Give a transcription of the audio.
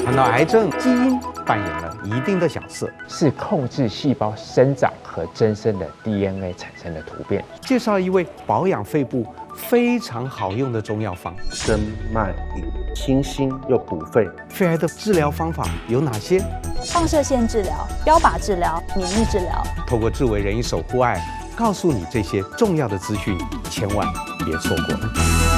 谈到癌症，基因扮演了一定的角色，是控制细胞生长和增生的 DNA 产生的突变。介绍一位保养肺部非常好用的中药方——生脉饮，清新又补肺。肺癌的治疗方法有哪些？放射线治疗、标靶治疗、免疫治疗。透过智为人医守护爱，告诉你这些重要的资讯，千万别错过了。